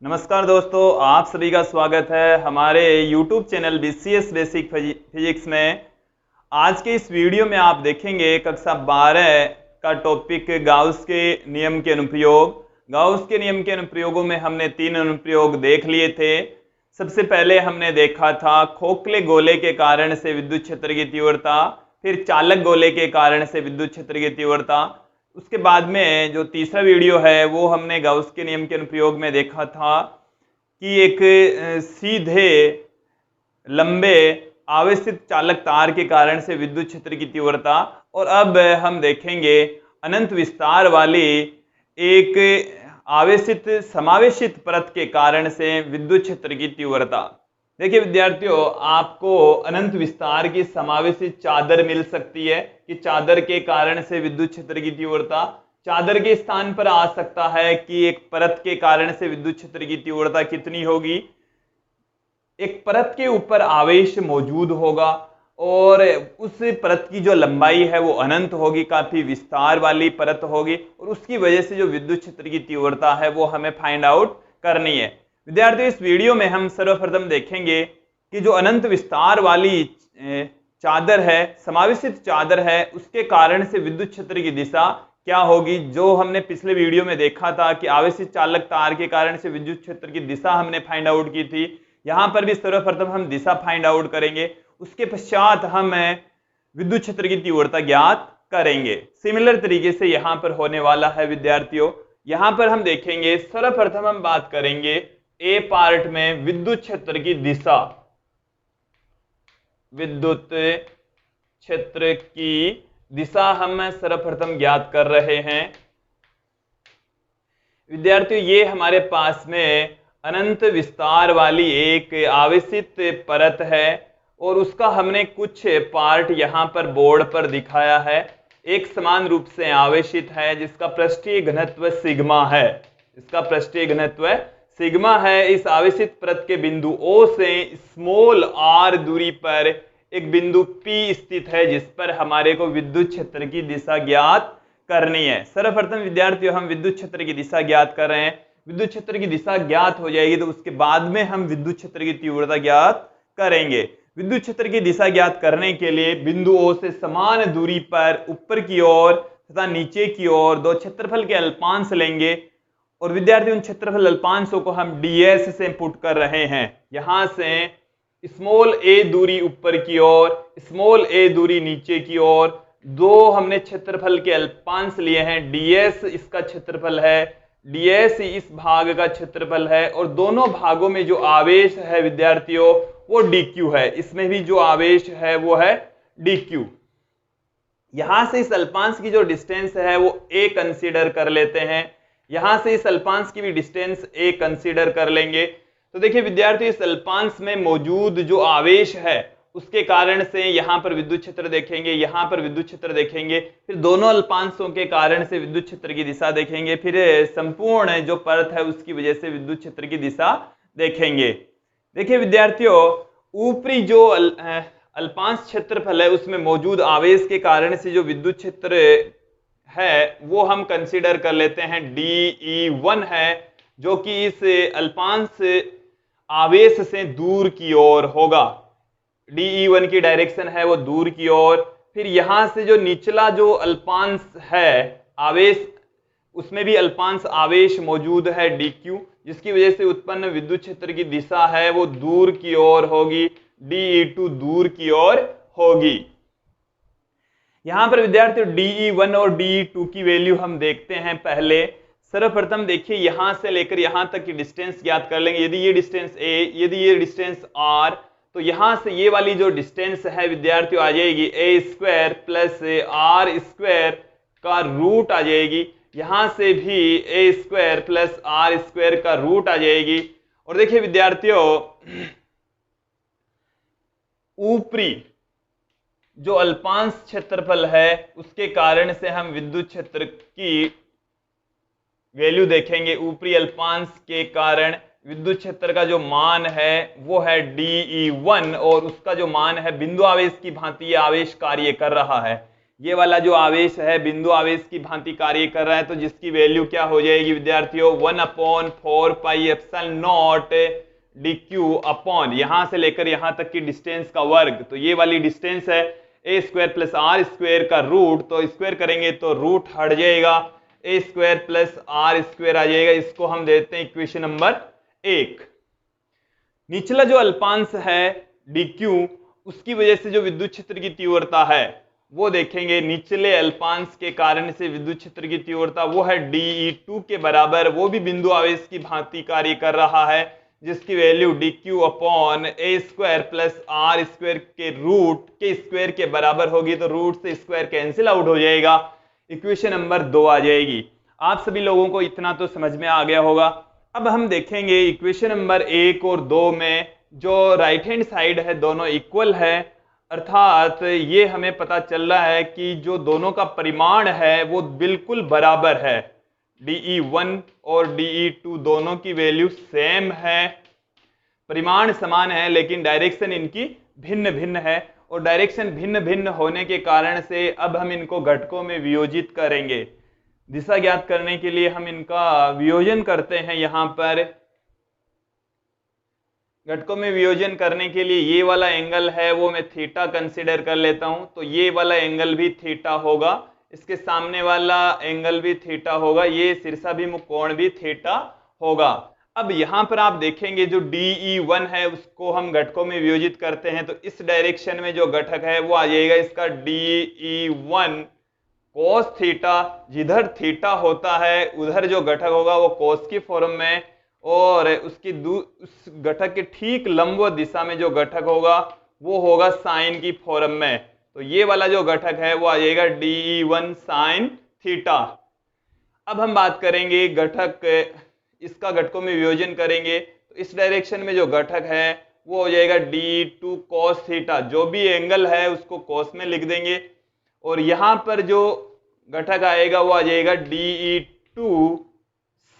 नमस्कार दोस्तों, आप सभी का स्वागत है हमारे YouTube channel BCS basic physics में। आज के इस वीडियो में आप देखेंगे कक्षा 12 का टॉपिक गाउस के नियम के अनुप्रयोग। गाउस के नियम के अनुप्रयोगों में हमने 3 अनुप्रयोग देख लिए थे। सबसे पहले हमने देखा था खोखले गोले के कारण से विद्युत क्षेत्र की तीव्रता, फिर चालक गोले के कारण से विद्युत क्षेत्र की तीव्रता। उसके बाद में जो तीसरा वीडियो है वो हमने गाउस के नियम के अनुप्रयोग में देखा था कि एक सीधे लंबे आवेशित चालक तार के कारण से विद्युत क्षेत्र की तीव्रता। और अब हम देखेंगे अनंत विस्तार वाली एक आवेशित समावेशित परत के कारण से विद्युत क्षेत्र की तीव्रता। देखिए विद्यार्थियों, आपको अनंत विस्तार की समावेशित चादर मिल सकती है कि चादर के कारण से विद्युत क्षेत्र की तीव्रता। चादर के स्थान पर आ सकता है कि एक परत के कारण से विद्युत क्षेत्र की तीव्रता कितनी होगी। एक परत के ऊपर आवेश मौजूद होगा और उस परत की जो लंबाई है वो अनंत होगी, काफी विस्तार वाली परत होगी, और उसकी वजह से जो विद्युत क्षेत्र की तीव्रता है वो हमें फाइंड आउट करनी है। विद्यार्थियों, इस वीडियो में हम सर्वप्रथम देखेंगे कि जो अनंत विस्तार वाली चादर है, समावेशित चादर है, उसके कारण से विद्युत क्षेत्र की दिशा क्या होगी। जो हमने पिछले वीडियो में देखा था कि आवेशित चालक तार के कारण से विद्युत क्षेत्र की दिशा हमने फाइंड आउट की थी, यहां पर भी सर्वप्रथम हम दिशा फाइंड आउट करेंगे, उसके पश्चात हम विद्युत क्षेत्र की तीव्रता ज्ञात करेंगे। सिमिलर तरीके से यहां पर होने वाला है विद्यार्थियों। यहां पर हम देखेंगे, सर्वप्रथम हम बात करेंगे ए पार्ट में विद्युत क्षेत्र की दिशा। विद्युत क्षेत्र की दिशा हम सर्वप्रथम ज्ञात कर रहे हैं। विद्यार्थियों, ये हमारे पास में अनंत विस्तार वाली एक आवेशित परत है और उसका हमने कुछ पार्ट यहां पर बोर्ड पर दिखाया है। एक समान रूप से आवेशित है जिसका पृष्ठीय घनत्व सिग्मा है। इसका पृष्ठीय घनत्व सिग्मा है। इस आवेशित परत के बिंदु O से स्मॉल r दूरी पर एक बिंदु P स्थित है जिस पर हमारे को विद्युत क्षेत्र की दिशा ज्ञात करनी है। सर्वप्रथम विद्यार्थियों, हम विद्युत क्षेत्र की दिशा ज्ञात कर रहे हैं। विद्युत क्षेत्र की दिशा ज्ञात हो जाएगी तो उसके बाद में हम विद्युत क्षेत्र की तीव्रता ज्ञात करेंगे। विद्युत क्षेत्र की दिशा ज्ञात करने के लिए बिंदु O से समान दूरी पर ऊपर की ओर तथा नीचे की ओर दो क्षेत्रफल के अल्पांश लेंगे और विद्यार्थी उन क्षेत्रफल अल्पांशों को हम ds से पुट कर रहे हैं। यहां से स्मॉल a दूरी ऊपर की ओर, स्मॉल a दूरी नीचे की ओर, दो हमने क्षेत्रफल के अल्पांश लिए हैं। ds इसका क्षेत्रफल है, ds इस भाग का क्षेत्रफल है, और दोनों भागों में जो आवेश है विद्यार्थियों वो dq है। इसमें भी जो आवेश है वो है dq। यहां से इस अल्पांश की जो डिस्टेंस है वो a कंसीडर कर लेते हैं। यहां से इस अल्पांश की भी डिस्टेंस a कंसीडर कर लेंगे। तो देखिए विद्यार्थी, इस अल्पांश में मौजूद जो आवेश है उसके कारण से यहां पर विद्युत क्षेत्र देखेंगे, यहां पर विद्युत क्षेत्र देखेंगे, फिर दोनों अल्पांशों के कारण से विद्युत क्षेत्र की दिशा देखेंगे, फिर संपूर्ण जो परत है उसकी वजह से विद्युत क्षेत्र की दिशा देखेंगे। देखिए विद्यार्थियों, ऊपरी जो अल्पांश क्षेत्रफल है उसमें मौजूद आवेश के कारण से जो विद्युत क्षेत्र है वो हम कंसीडर कर लेते हैं dE1 है, जो कि इस अल्पांश आवेश से दूर की ओर होगा। dE1 की डायरेक्शन है वो दूर की ओर। फिर यहां से जो निचला जो अल्पांश है आवेश, उसमें भी अल्पांश आवेश मौजूद है dq, जिसकी वजह से उत्पन्न विद्युत क्षेत्र की दिशा है वो दूर की ओर होगी। dE2 दूर की ओर होगी। यहां पर विद्यार्थियों dE1 और dE2 की वैल्यू हम देखते हैं। पहले सर्वप्रथम देखिए, यहां से लेकर यहां तक की डिस्टेंस ज्ञात कर लेंगे। यदि ये डिस्टेंस a, यदि ये डिस्टेंस r, तो यहां से ये वाली जो डिस्टेंस है विद्यार्थियों आ जाएगी a² प्लस r² का रूट आ जाएगी। यहां से भी a² प्लस r² का रूट आ जाएगी। और देखिए विद्यार्थियों, ऊपरी जो अल्पांश क्षेत्रफल है उसके कारण से हम विद्युत क्षेत्र की वैल्यू देखेंगे। ऊपरी अल्पांश के कारण विद्युत क्षेत्र का जो मान है वो है dE1 और उसका जो मान है बिंदु आवेश की भांति ये आवेश कार्य कर रहा है। ये वाला जो आवेश है बिंदु आवेश की भांति कार्य कर रहा है, तो जिसकी वैल्यू क्या हो जाएगी विद्यार्थियों, 1/4πε0 dq अपॉन यहां से लेकर यहां तक की डिस्टेंस का वर्ग। तो ये वाली डिस्टेंस है a² + r² का रूट, तो स्क्वायर करेंगे तो रूट हट जाएगा, a² + r² आ जाएगा। इसको हम देते हैं इक्वेशन नंबर 1। निचला जो अल्पांश है dq, उसकी वजह से जो विद्युत क्षेत्र की तीव्रता है वो देखेंगे, निचले अल्पांश के कारण से विद्युत क्षेत्र की तीव्रता वो है dE2 के बराबर, वो भी बिंदु आवेश की भांति कार्य कर रहा है, जिसकी value dq upon a² + r² के रूट के स्क्वायर के बराबर होगी। तो रूट से स्क्वायर कैंसिल आउट हो जाएगा, इक्वेशन नंबर 2 आ जाएगी। आप सभी लोगों को इतना तो समझ में आ गया होगा। अब हम देखेंगे इक्वेशन नंबर 1 और 2 में जो राइट हैंड साइड है दोनों इक्वल है, अर्थात ये हमें पता चल रहा है कि जो दोनों का परिमाण है वो बिल्कुल बराबर है। dE1 और dE2 दोनों की वैल्यू सेम है, परिमाण समान है, लेकिन डायरेक्शन इनकी भिन्न भिन्न है। और डायरेक्शन भिन्न भिन्न होने के कारण से अब हम इनको घटकों में वियोजित करेंगे। दिशा ज्ञात करने के लिए हम इनका वियोजन करते हैं। यहां पर घटकों में वियोजन करने के लिए ये वाला एंगल है वो मैं थीटा कंसीडर कर लेता हूं, तो ये वाला एंगल भी थीटा होगा, इसके सामने वाला एंगल भी थीटा होगा, ये शीर्षाभिमुख कोण भी थीटा होगा। अब यहां पर आप देखेंगे जो dE1 है उसको हम घटकों में वियोजित करते हैं, तो इस डायरेक्शन में जो घटक है वो आ जाएगा इसका dE1 cos थीटा। जिधर थीटा होता है उधर जो घटक होगा वो cos की फॉर्म में, और उसकी उस घटक के ठीक लंबवत दिशा में जो घटक होगा वो होगा साइन की फॉर्म में। तो ये वाला जो घटक है वो आ जाएगा dE1 sin थीटा। अब हम बात करेंगे घटक, इसका घटकों में वियोजन करेंगे तो इस डायरेक्शन में जो घटक है वो हो जाएगा dE2 cos थीटा। जो भी एंगल है उसको cos में लिख देंगे, और यहां पर जो घटक आएगा वो आ जाएगा dE2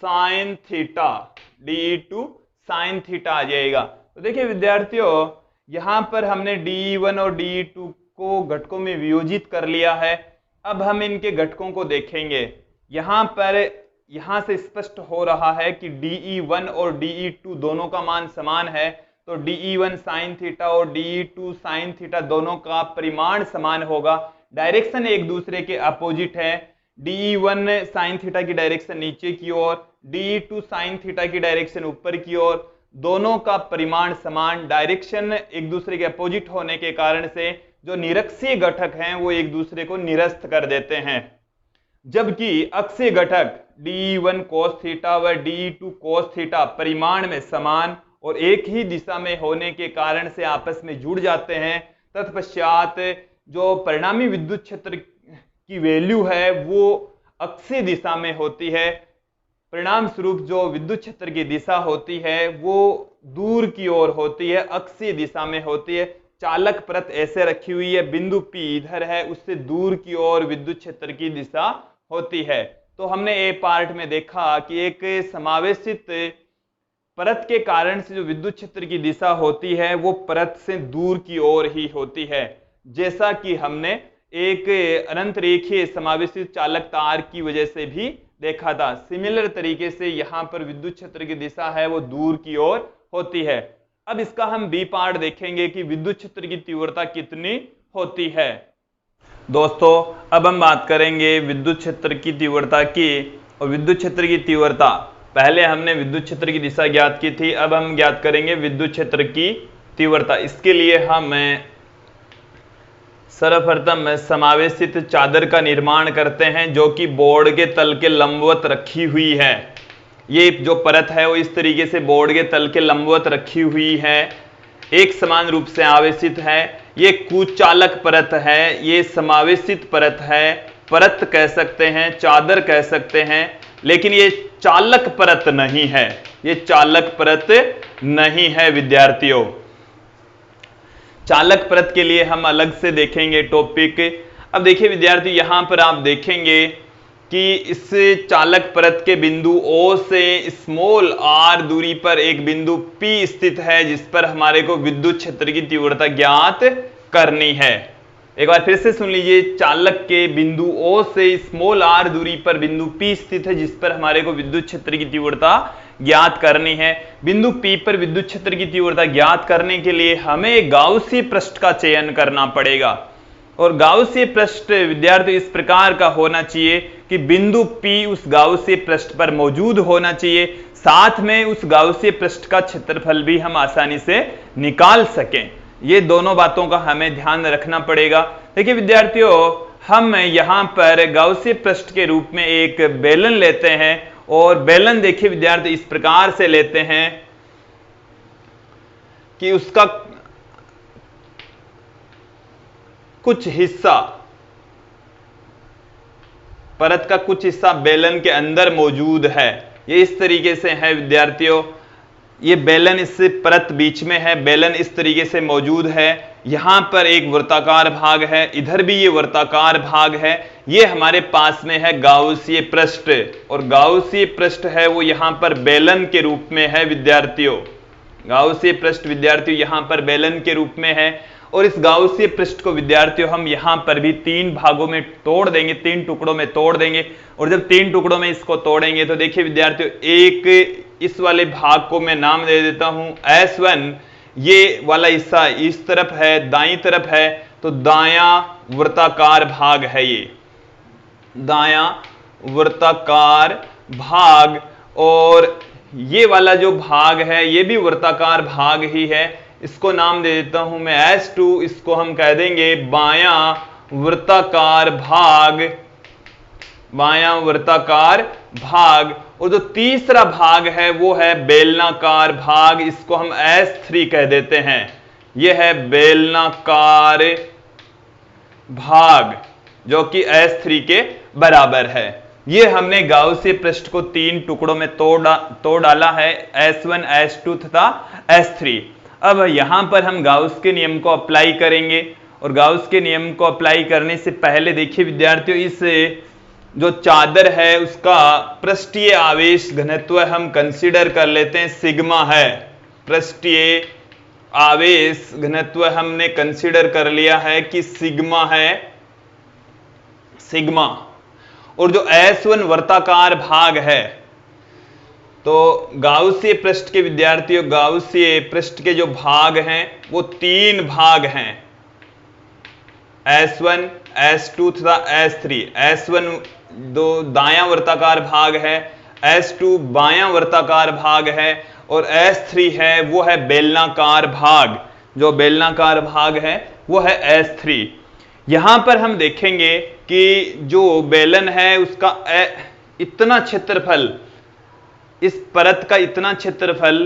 sin theta, dE2 sin theta आ जाएगा। तो देखिए विद्यार्थियों, यहां पर हमने dE1 और dE2 को घटकों में वियोजित कर लिया है। अब हम इनके घटकों को देखेंगे। यहां से स्पष्ट हो रहा है कि dE1 और dE2 दोनों का मान समान है, तो dE1 sin थीटा और dE2 sin थीटा दोनों का परिमाण समान होगा। डायरेक्शन एक दूसरे के अपोजिट है, dE1 sin थीटा की डायरेक्शन नीचे की ओर, dE2 sin थीटा की डायरेक्शन ऊपर की ओर, दोनों का परिमाण समान। डायरेक्शन एक दूसरे के अपोजिट होने के कारण से जो निरक्षीय घटक हैं वो एक दूसरे को निरस्त कर देते हैं, जबकि अक्षीय घटक dE1 cos थीटा व dE2 cos थीटा परिमाण में समान और एक ही दिशा में होने के कारण से आपस में जुड़ जाते हैं। तत्पश्चात जो परिणामी विद्युत क्षेत्र की वैल्यू है वो अक्षीय दिशा में होती है, परिणाम स्वरूप जो विद्युत क्षेत्र की दिशा होती है वो दूर की ओर होती है, अक्षीय दिशा में होती है। चालक परत ऐसे रखी हुई है, बिंदु P इधर है, उससे दूर की ओर विद्युत क्षेत्र की दिशा होती है। तो हमने ए पार्ट में देखा कि एक समावेशित परत के कारण से जो विद्युत क्षेत्र की दिशा होती है वो परत से दूर की ओर ही होती है, जैसा कि हमने एक अनंत रेखीय समावेशित चालक तार की वजह से भी देखा था। सिमिलर तरीके से यहाँ पर विद्युत क्षेत्र की दिशा है वो दूर की ओर होती है। अब इसका हम बी पार्ट देखेंगे कि विद्युत क्षेत्र की तीव्रता कितनी होती है। दोस्तों, अब हम बात करेंगे विद्युत क्षेत्र की तीव्रता की। और विद्युत क्षेत्र की तीव्रता, पहले हमने विद्युत क्षेत्र की दिशा ज्ञात की थी, अब हम ज्ञात करेंगे विद्युत क्षेत्र की तीव्रता। इसके लिए हम सर्वप्रथम समावेशित चादर का निर्माण करते हैं जो कि बोर्ड के तल के लंबवत रखी हुई है। ये जो परत है वो इस तरीके से बोर्ड के तल के लंबवत रखी हुई है, एक समान रूप से आवेशित है। ये कुचालक परत है, ये समावेशित परत है, परत कह सकते हैं, चादर कह सकते हैं, लेकिन ये चालक परत नहीं है, ये चालक परत नहीं है विद्यार्थियों। चालक परत के लिए हम अलग से देखेंगे टॉपिक। अब देखिए विद्यार्थी, यहां पर आप देखेंगे कि इस चालक परत के बिंदु O से स्मॉल r दूरी पर एक बिंदु P स्थित है, जिस पर हमारे को विद्युत क्षेत्र की तीव्रता ज्ञात करनी है। एक बार फिर से सुन लीजिए, चालक के बिंदु O से स्मॉल r दूरी पर बिंदु P स्थित है, जिस पर हमारे को विद्युत क्षेत्र की तीव्रता ज्ञात करनी है। बिंदु P पर विद्युत क्षेत्र की तीव्रता ज्ञात करने के लिए हमें गाउसीय पृष्ठ का चयन करना पड़ेगा। और गाउसीय पृष्ठ विद्यार्थी इस प्रकार का होना चाहिए कि बिंदु P उस गाउसीय पृष्ठ पर मौजूद होना चाहिए, साथ में उस गाउसीय पृष्ठ का क्षेत्रफल भी हम आसानी से निकाल सकें। ये दोनों बातों का हमें ध्यान रखना पड़ेगा। देखिए विद्यार्थियों, हम यहां पर गाउसीय पृष्ठ के रूप में एक बेलन लेते हैं, और बेलन देखिए विद्यार्थी इस प्रकार से लेते हैं कि उसका कुछ हिस्सा, परत का कुछ हिस्सा बेलन के अंदर मौजूद है। ये इस तरीके से है विद्यार्थियों, ये बेलन इस परत बीच में है, बेलन इस तरीके से मौजूद है। यहां पर एक वृत्ताकार भाग है, इधर भी ये वृत्ताकार भाग है। ये हमारे पास में है गाउसीय पृष्ठ, और गाउसीय पृष्ठ है वो यहां पर बेलन के रूप में है विद्यार्थियों। गाउसीय पृष्ठ विद्यार्थियों यहां पर बेलन के रूप में है, और इस गाउसीय पृष्ठ को विद्यार्थियों हम यहां पर भी 3 भागों में तोड़ देंगे, 3 टुकड़ों में तोड़ देंगे। और जब 3 टुकड़ों में इसको तोड़ेंगे तो देखिए विद्यार्थियों, एक इस वाले भाग को मैं नाम दे देता हूं S1, ये वाला हिस्सा इस तरफ है, दाईं तरफ है, तो दायां वृत्ताकार भाग है, ये दायां वृत्ताकार भाग। और ये वाला जो भाग है ये भी वृत्ताकार भाग ही है, इसको नाम दे देता हूं मैं S2, इसको हम कह देंगे बायां वृत्ताकार भाग, बायां वृत्ताकार भाग। और जो तीसरा भाग है वो है बेलनाकार भाग, इसको हम S3 कह देते हैं। यह है बेलनाकार भाग, जो कि S3 के बराबर है। ये हमने गाउसीय पृष्ठ को 3 टुकड़ों में तोड़ डाला है, S1, S2 तथा S3। अब यहां पर हम गाउस के नियम को अप्लाई करेंगे, और गाउस के नियम को अप्लाई करने से पहले देखिए विद्यार्थियों, इस जो चादर है उसका पृष्ठीय आवेश घनत्व हम कंसीडर कर लेते हैं, सिग्मा है। पृष्ठीय आवेश घनत्व हमने कंसीडर कर लिया है कि सिग्मा है, सिग्मा। और जो S1 वृत्ताकार भाग है, तो गाउसीय पृष्ठ के विद्यार्थियों, गाउसीय पृष्ठ के जो भाग हैं वो 3 भाग हैं, S1, S2 तथा S3। S1 दो दायां वृत्ताकार भाग है, S2 बायां वृत्ताकार भाग है, और S3 है वो है बेलनाकार भाग। जो बेलनाकार भाग है वो है S3। यहां पर हम देखेंगे कि जो बेलन है उसका इतना क्षेत्रफल, इस परत का इतना क्षेत्रफल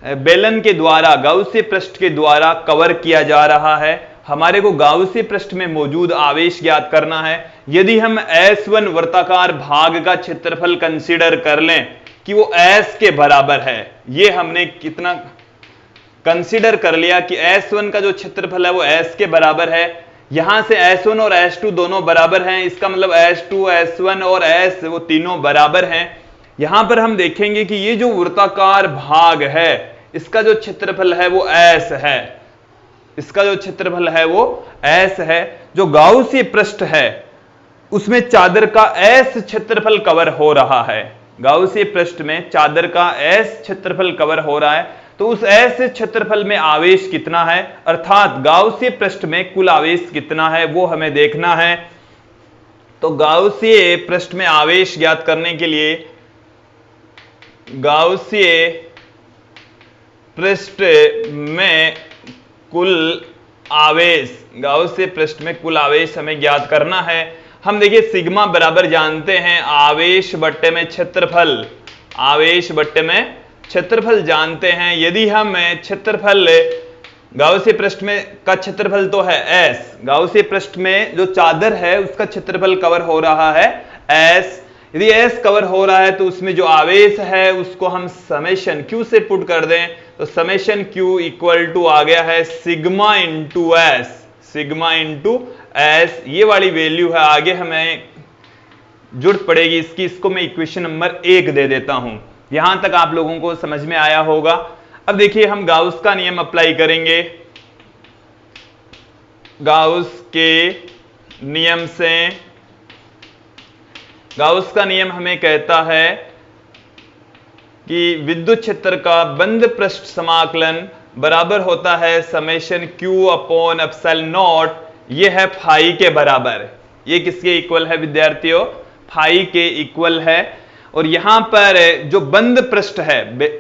बेलन के द्वारा, गाउसीय पृष्ठ के द्वारा कवर किया जा रहा है। हमारे को गाउसीय पृष्ठ में मौजूद आवेश ज्ञात करना है। यदि हम S1 वृत्ताकार भाग का क्षेत्रफल कंसीडर कर लें कि वो S के बराबर है, ये हमने कितना कंसीडर कर लिया कि S1 का जो क्षेत्रफल है वो S के बराबर है। यहां से S1 और S2 दोनों बराबर हैं, इसका मतलब S2, S1 और S वो तीनों बराबर हैं। यहां पर हम देखेंगे कि ये जो वृत्ताकार भाग है इसका जो क्षेत्रफल है वो S है, इसका जो क्षेत्रफल है वो S है। जो गाउसीय पृष्ठ है उसमें चादर का S क्षेत्रफल कवर हो रहा है, गाउसीय पृष्ठ में चादर का S क्षेत्रफल कवर हो रहा है, तो उस S क्षेत्रफल में आवेश कितना है, अर्थात गाउसीय पृष्ठ में कुल आवेश कितना है वो हमें देखना है। तो गाउसीय पृष्ठ में आवेश ज्ञात करने के लिए गाउसीय पृष्ठ में कुल आवेश, गाउसीय पृष्ठ में कुल आवेश हमें ज्ञात करना है। हम देखिए सिग्मा बराबर जानते हैं आवेश बट्टे में क्षेत्रफल, आवेश बट्टे में क्षेत्रफल जानते हैं। यदि हम क्षेत्रफल गाउसीय पृष्ठ में का क्षेत्रफल तो है S, गाउसीय पृष्ठ में जो चादर है उसका क्षेत्रफल कवर हो रहा है S। यदि S कवर हो रहा है तो उसमें जो आवेश है उसको हम समेशन Q से पुट कर दें, तो समेशन Q इक्वल टू आ गया है sigma into S, sigma into S। ये वाली वैल्यू है, आगे हमें जरूरत पड़ेगी इसकी, इसको मैं इक्वेशन नंबर 1 दे देता हूं। यहां तक आप लोगों को समझ में आया होगा। अब देखिए हम गाउस का नियम अप्लाई करेंगे। गाउस के नियम से, गाउस का नियम हमें कहता है कि विद्युत क्षेत्र का बंद पृष्ठ समाकलन बराबर होता है summation Q upon epsilon not, ये है फाई के बराबर। ये किसके इक्वल है विद्यार्थियों? फाई के इक्वल है। और यहां पर जो बंद पृष्ठ है,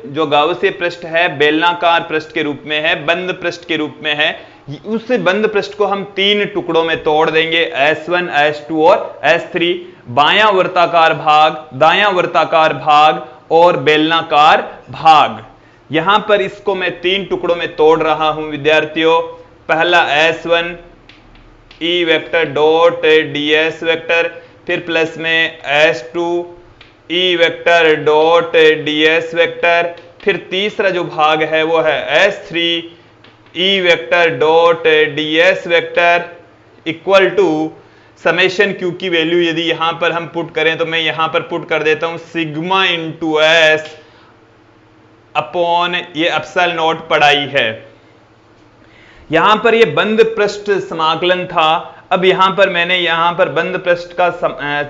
जो गाउसीय पृष्ठ है बेलनाकार पृष्ठ के रूप में है, बंद पृष्ठ के रूप में है, उस बंद पृष्ठ को हम 3 टुकड़ों में तोड़ देंगे, S1, S2 और S3। बायां वर्ताकार भाग, दायां वर्ताकार भाग और बेलनाकार भाग। यहां पर इसको मैं 3 टुकड़ों में तोड़ रहा हूं विद्यार्थियों। पहला S1 E vector dot ds vector, फिर प्लस में S2 E vector dot ds vector, फिर तीसरा जो भाग है वो है S3 E vector dot ds vector equal to summation Q की वैल्यू यदि यहां पर हम पुट करें तो मैं यहां पर पुट कर देता हूं सिग्मा इंटू एस अपॉन ये एप्सिलॉन नॉट पढ़ाई है। यहां पर ये बंद पृष्ठ समाकलन था। अब यहां पर मैंने यहां पर बंद पृष्ठ का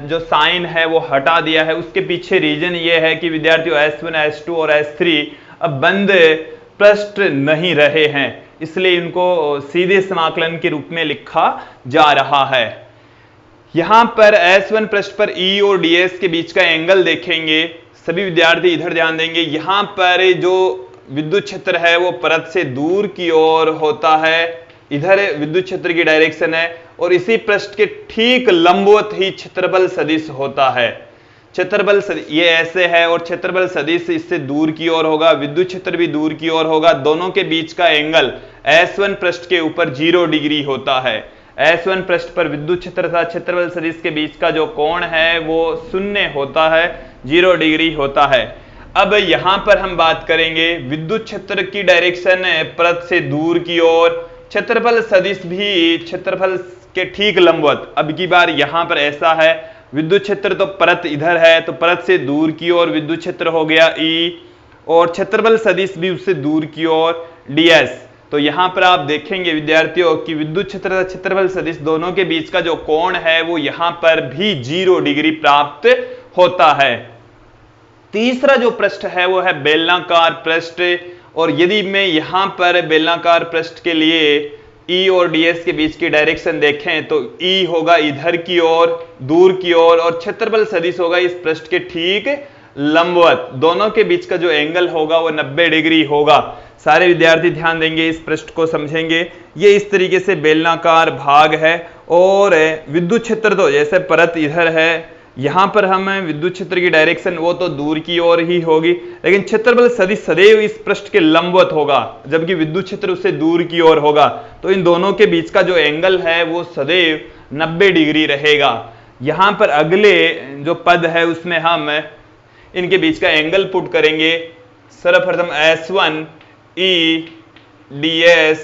जो साइन है वो हटा दिया है। उसके पीछे रीजन ये है कि विद्यार्थियों S1, S2 और S3 अब बंद पृष्ठ नहीं रहे हैं, इसलिए इनको सीधे समाकलन के रूप में लिखा जा रहा है। यहां पर S1 पृष्ठ पर E और ds के बीच का एंगल देखेंगे। सभी विद्यार्थी इधर ध्यान देंगे। यहां पर जो विद्युत क्षेत्र है वो परत से दूर की ओर होता है, इधर विद्युत क्षेत्र की डायरेक्शन है, और इसी पृष्ठ के ठीक लंबवत ही क्षेत्रफल सदिश होता है। क्षेत्रफल ये ऐसे है और क्षेत्रफल सदिश इससे दूर की ओर होगा, विद्युत क्षेत्र भी दूर की ओर होगा। दोनों के बीच का एंगल S1 पृष्ठ के ऊपर 0 डिग्री होता है। S1 पृष्ठ पर विद्युत क्षेत्र तथा क्षेत्रफल सदिश के बीच का जो कोण है वो 0 होता है, 0 डिग्री होता है। अब यहां पर हम बात करेंगे विद्युत क्षेत्र की डायरेक्शन परत से दूर की ओर, क्षेत्रफल सदिश भी क्षेत्रफल के ठीक लंबवत। अब की बार यहां पर ऐसा है, विद्युत क्षेत्र तो परत इधर है तो परत से दूर की ओर विद्युत क्षेत्र हो गया E, और क्षेत्रफल सदिश भी उससे दूर की ओर ds। तो यहां पर आप देखेंगे विद्यार्थियों कि विद्युत क्षेत्र तथा क्षेत्रफल सदिश दोनों के बीच का जो कोण है वो यहां पर भी 0 डिग्री प्राप्त होता है। तीसरा जो पृष्ठ है वो है बेलनाकार पृष्ठ, और यदि मैं यहां पर बेलनाकार पृष्ठ के लिए E और ds के बीच की डायरेक्शन देखें तो E होगा इधर की ओर, दूर की ओर, और क्षेत्रफल सदिश होगा इस पृष्ठ के ठीक लंबवत। दोनों के बीच का जो एंगल होगा वो 90 डिग्री होगा। सारे विद्यार्थी ध्यान देंगे, इस पृष्ठ को समझेंगे। ये इस तरीके से बेलनाकार भाग है, और विद्युत क्षेत्र तो जैसे परत इधर है, यहां पर हम विद्युत क्षेत्र की डायरेक्शन वो तो दूर की ओर ही होगी, लेकिन क्षेत्रफल सदिश सदैव इस पृष्ठ के लंबवत होगा, जबकि विद्युत क्षेत्र उससे दूर की ओर होगा। तो इन दोनों के बीच का जो एंगल है वो सदैव 90 डिग्री रहेगा। यहां पर अगले जो पद है उसमें हम इनके बीच का एंगल पुट करेंगे। सर्वप्रथम S1 E ds,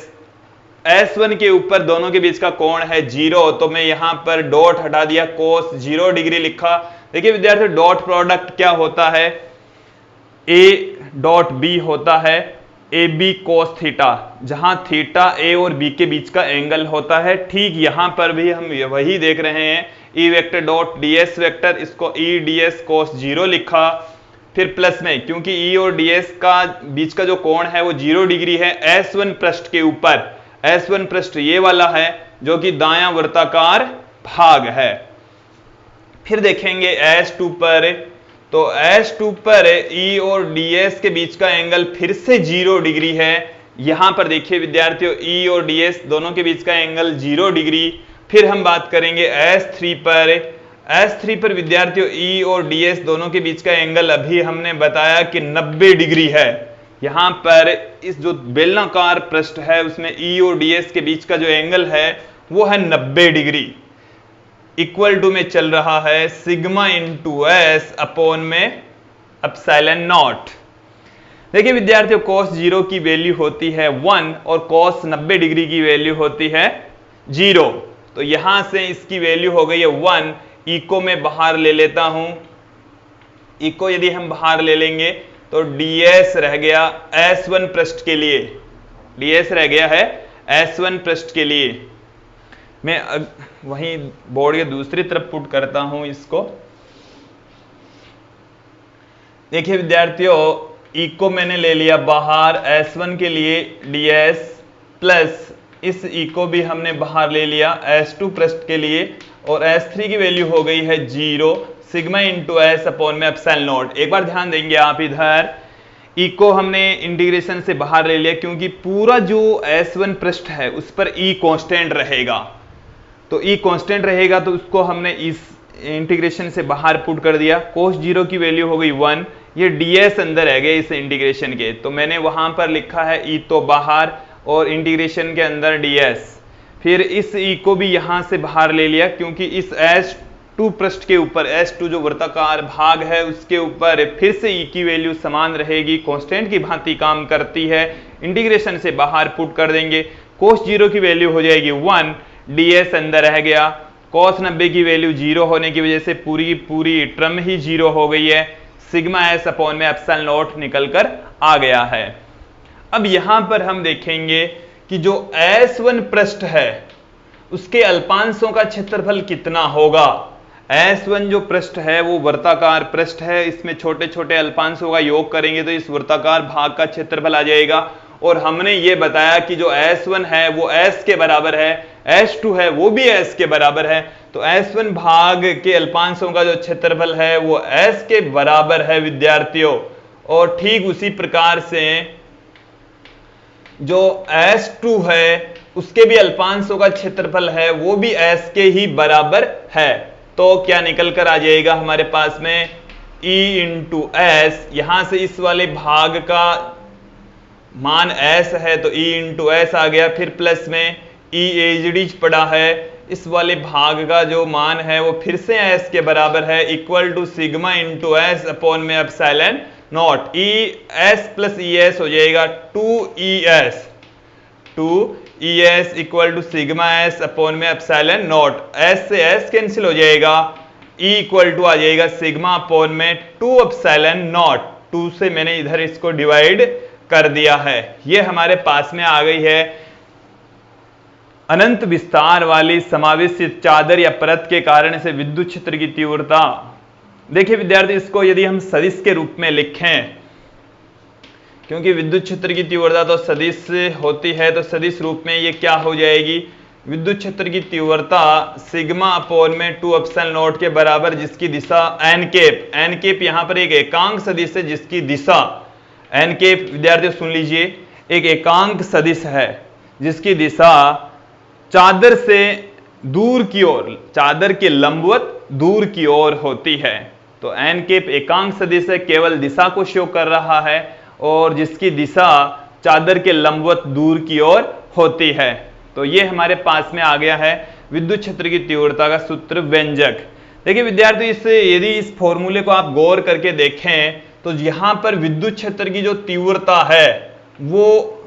S1 के ऊपर दोनों के बीच का कोण है 0, तो मैं यहां पर डॉट हटा दिया, cos 0 डिग्री लिखा। देखिए विद्यार्थी डॉट प्रोडक्ट क्या होता है, A डॉट B होता है AB cos थीटा, जहां थीटा A और B के बीच का एंगल होता है। ठीक यहां पर भी हम वही देख रहे हैं, E vector dot ds vector, इसको E ds cos 0 लिखा, फिर प्लस में क्योंकि E और ds का बीच का जो कोण है वो 0 डिग्री है S1 पृष्ठ के ऊपर। S1 पृष्ठ ये वाला है जो कि दायां वर्ताकार भाग है। फिर देखेंगे S2 पर, तो S2 पर E और ds के बीच का एंगल फिर से 0 डिग्री है। यहां पर देखिए विद्यार्थियों E और ds दोनों के बीच का एंगल 0 डिग्री। फिर हम बात करेंगे S3 पर। S3 पर विद्यार्थियों E और ds दोनों के बीच का एंगल अभी हमने बताया कि 90 डिग्री है। यहां पर इस जो बेलनाकार पृष्ठ है उसमें E और ds के बीच का जो एंगल है वो है 90 डिग्री। इक्वल टू में चल रहा है सिग्मा इंटू एस अपॉन में एप्सिलॉन नॉट। देखिए विद्यार्थियों cos 0 की वैल्यू होती है 1 और cos 90 डिग्री की वैल्यू होती है 0। तो यहां से इसकी वैल्यू हो गई है 1। E को मैं बाहर ले लेता हूं, E को यदि हम बाहर ले लेंगे तो ds रह गया S1 पृष्ठ के लिए, ds रह गया है S1 पृष्ठ के लिए। मैं वहीं बोर्ड के दूसरी तरफ पुट करता हूं इसको। देखिए विद्यार्थियों, ई को मैंने ले लिया बाहर, S1 के लिए ds प्लस इस ई को भी हमने बाहर ले लिया S2 पृष्ठ के लिए, और S3 की वैल्यू हो गई है 0 सिग्मा इंटू एस अपॉन में एप्सिलॉन नॉट। एक बार ध्यान देंगे आप, इधर ई को हमने इंटीग्रेशन से बाहर ले लिया क्योंकि पूरा जो S1 पृष्ठ है उस पर ई कांस्टेंट रहेगा, तो ई कांस्टेंट रहेगा तो उसको हमने इस इंटीग्रेशन से बाहर पुट कर दिया। कोस 0 की वैल्यू हो गई 1, ये ds अंदर रह गए इस इंटीग्रेशन के, तो मैंने वहां पर लिखा है ई तो बाहर और इंटीग्रेशन के अंदर ds। फिर इस ई को भी यहां से बाहर ले लिया क्योंकि इस S2 पृष्ठ के ऊपर, S2 जो वृत्ताकार भाग है उसके ऊपर फिर से ई की वैल्यू समान रहेगी, कांस्टेंट की भांति काम करती है, इंटीग्रेशन से बाहर पुट कर देंगे। कोस 0 की वैल्यू हो जाएगी 1, ds अंदर रह गया, cos 90 की वैल्यू 0 होने की वजह से पूरी पूरी टर्म ही 0 हो गई है, सिग्मा s अपॉन में एप्सिलॉन नॉट निकल कर आ गया है। अब यहां पर हम देखेंगे कि जो S1 पृष्ठ है उसके अल्पांशों का क्षेत्रफल कितना होगा। S1 जो पृष्ठ है वो वृत्ताकार पृष्ठ है, इसमें छोटे छोटे अल्पांशों का योग करेंगे तो इस वृत्ताकार भाग का क्षेत्रफल आ जाएगा, और हमने ये बताया कि जो S1 है वो S के बराबर है, S2 है वो भी S के बराबर है, तो S1 भाग के अल्पांशों का जो क्षेत्रफल है वो S के बराबर है विद्यार्थियों। और ठीक उसी प्रकार से जो S2 है उसके भी अल्पांशों का क्षेत्रफल है वो भी S के ही बराबर है, तो क्या निकल कर आ जाएगा हमारे पास में E इंटू एस, यहां से इस वाले भाग का मान S है तो E इंटू एस आ गया, फिर प्लस में E एजडीज पड़ा है, इस वाले भाग का जो मान है वो फिर से S के बराबर है, equal to sigma into S upon में epsilon naught, E S plus E S हो जाएगा 2ES, 2ES equal to sigma S upon में एप्सिलॉन नॉट, S से S कैंसिल हो जाएगा, E इक्वल टू आ जाएगा सिग्मा अपॉन में 2 एप्सिलॉन नॉट, 2 से मैंने इधर इसको डिवाइड कर दिया है। ये हमारे पास में आ गई है अनंत विस्तार वाली समावेशित चादर या परत के कारण से विद्युत क्षेत्र की तीव्रता। देखिए विद्यार्थी, इसको यदि हम सदिश के रूप में लिखें, क्योंकि विद्युत क्षेत्र की तीव्रता तो सदिश होती है, तो सदिश रूप में ये क्या हो जाएगी, विद्युत क्षेत्र की तीव्रता सिग्मा अपॉन में 2 एप्सिलॉन नॉट के बराबर, जिसकी दिशा एन केप, एन केप यहाँ पर एक एकांक सदिश है जिसकी दिशा एन केप, विद्यार्थियों सुन लीजिए, एक एकांक सदिश है जिसकी दिशा चादर से दूर की ओर, चादर के लंबवत दूर की ओर होती है। तो एन केप एकांक सदिश है, केवल दिशा को शो कर रहा है और जिसकी दिशा चादर के लंबवत दूर की ओर होती है। तो ये हमारे पास में आ गया है विद्युत क्षेत्र की तीव्रता का सूत्र व्यंजक। देखिए विद्यार्थी, इससे यदि इस फॉर्मूले को आप गौर करके देखें तो यहां पर विद्युत क्षेत्र की जो तीव्रता है वो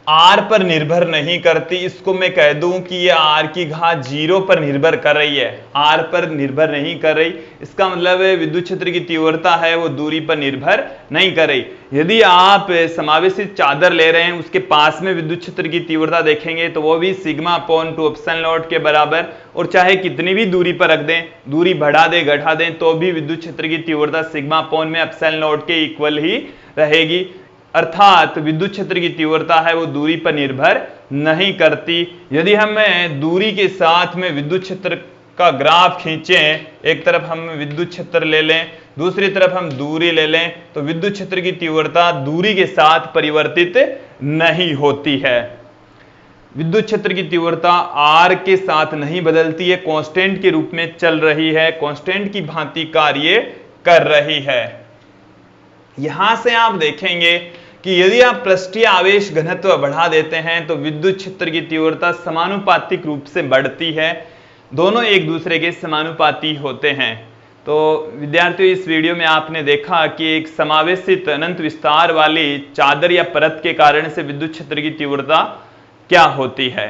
R पर निर्भर नहीं करती, इसको मैं कह दूं कि ये R की घात 0 पर निर्भर कर रही है, R पर निर्भर नहीं कर रही। इसका मतलब है विद्युत क्षेत्र की तीव्रता है वो दूरी पर निर्भर नहीं कर रही। यदि आप समावेशित चादर ले रहे हैं, उसके पास में विद्युत क्षेत्र की तीव्रता देखेंगे तो वो भी सिग्मा अपॉन 2 एप्सिलॉन नॉट के बराबर, और चाहे कितनी भी दूरी पर रख दें, दूरी बढ़ा दें घटा दें, तो भी विद्युत क्षेत्र की तीव्रता सिग्मा अपॉन में एप्सिलॉन नॉट के इक्वल ही रहेगी। अर्थात विद्युत क्षेत्र की तीव्रता है वो दूरी पर निर्भर नहीं करती। यदि हम दूरी के साथ में विद्युत क्षेत्र का ग्राफ खींचें, एक तरफ हम विद्युत क्षेत्र ले लें, दूसरी तरफ हम दूरी ले लें, तो विद्युत क्षेत्र की तीव्रता दूरी के साथ परिवर्तित नहीं होती है। विद्युत क्षेत्र की तीव्रता R के साथ नहीं बदलती है, कांस्टेंट के रूप में चल रही है, कांस्टेंट की भांति कार्य कर रही है। यहां से आप देखेंगे कि यदि आप पृष्ठीय आवेश घनत्व बढ़ा देते हैं तो विद्युत क्षेत्र की तीव्रता समानुपातिक रूप से बढ़ती है, दोनों एक दूसरे के समानुपाती होते हैं। तो विद्यार्थियों, इस वीडियो में आपने देखा कि एक समावेशित अनंत विस्तार वाली चादर या परत के कारण से विद्युत क्षेत्र की तीव्रता क्या होती है।